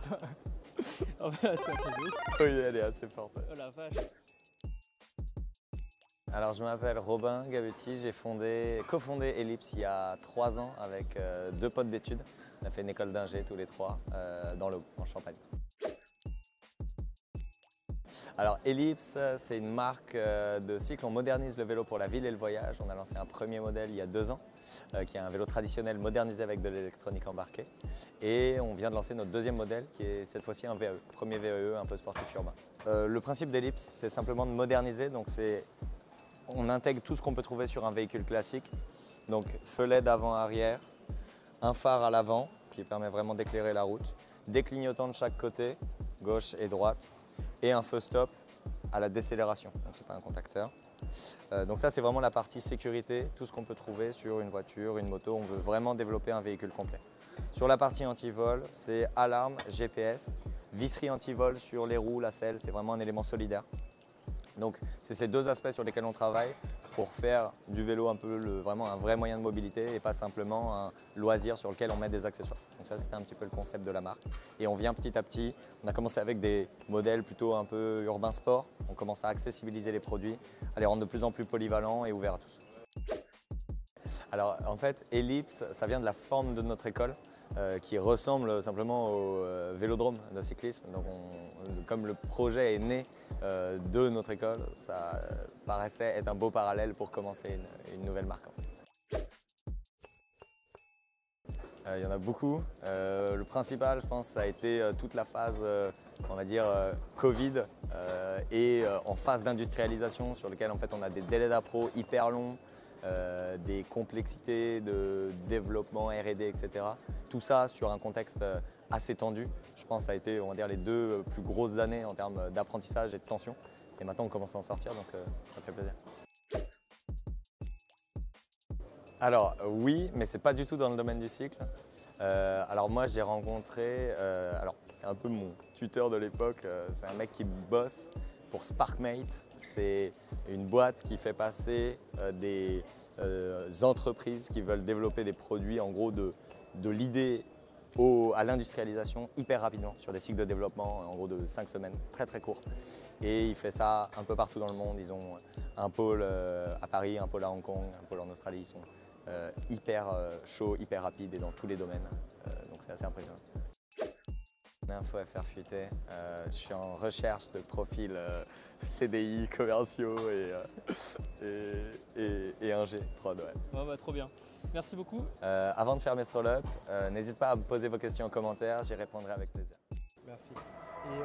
toi. Oh bah, c'est un truc de ouf. Oui, elle est assez forte. Oh la vache. Alors je m'appelle Robin Gabetti, j'ai cofondé Ellipse il y a 3 ans avec 2 potes d'études. On a fait une école d'ingé tous les 3 dans l'Aube, en Champagne. Alors Ellipse, c'est une marque de cycle. On modernise le vélo pour la ville et le voyage. On a lancé un premier modèle il y a 2 ans, qui est un vélo traditionnel modernisé avec de l'électronique embarquée. Et on vient de lancer notre deuxième modèle, qui est cette fois-ci un VAE, premier VAE un peu sportif urbain. Le principe d'Ellipse, c'est simplement de moderniser. Donc on intègre tout ce qu'on peut trouver sur un véhicule classique. Donc felet d'avant-arrière, un phare à l'avant qui permet vraiment d'éclairer la route, des clignotants de chaque côté, gauche et droite, et un feu stop à la décélération, donc c'est pas un contacteur. Donc ça c'est vraiment la partie sécurité, tout ce qu'on peut trouver sur une voiture, une moto, on veut vraiment développer un véhicule complet. Sur la partie anti-vol, c'est alarme, GPS, visserie anti-vol sur les roues, la selle, c'est vraiment un élément solidaire. Donc c'est ces deux aspects sur lesquels on travaille pour faire du vélo vraiment un vrai moyen de mobilité et pas simplement un loisir sur lequel on met des accessoires. Donc ça c'était un petit peu le concept de la marque. Et on vient petit à petit, on a commencé avec des modèles plutôt un peu urbain sport, on commence à accessibiliser les produits, à les rendre de plus en plus polyvalents et ouverts à tous. Alors en fait, Ellipse, ça vient de la forme de notre école qui ressemble simplement au vélodrome de cyclisme. Donc comme le projet est né de notre école, ça paraissait être un beau parallèle pour commencer une nouvelle marque. Il y en a beaucoup. Le principal, je pense, ça a été toute la phase, on va dire, Covid et en phase d'industrialisation sur lequel en fait, on a des délais d'appro hyper longs, des complexités de développement, R&D, etc. Tout ça sur un contexte assez tendu. Je pense que ça a été, on va dire, les 2 plus grosses années en termes d'apprentissage et de tension. Et maintenant, on commence à en sortir, donc ça fait plaisir. Alors oui, mais c'est pas du tout dans le domaine du cycle. Alors moi j'ai rencontré, c'était un peu mon tuteur de l'époque, c'est un mec qui bosse pour Sparkmate. C'est une boîte qui fait passer des entreprises qui veulent développer des produits en gros de l'idée à l'industrialisation hyper rapidement sur des cycles de développement en gros de 5 semaines, très très courts. Et il fait ça un peu partout dans le monde. Ils ont un pôle à Paris, un pôle à Hong Kong, un pôle en Australie. Ils sont hyper chauds, hyper rapides et dans tous les domaines. Donc c'est assez impressionnant. Info FR Futé, je suis en recherche de profils CDI, commerciaux et ingé prod. Ouais. Oh bah trop bien. Merci beaucoup. Avant de fermer ce roll-up, n'hésitez pas à me poser vos questions en commentaire, j'y répondrai avec plaisir. Merci. Et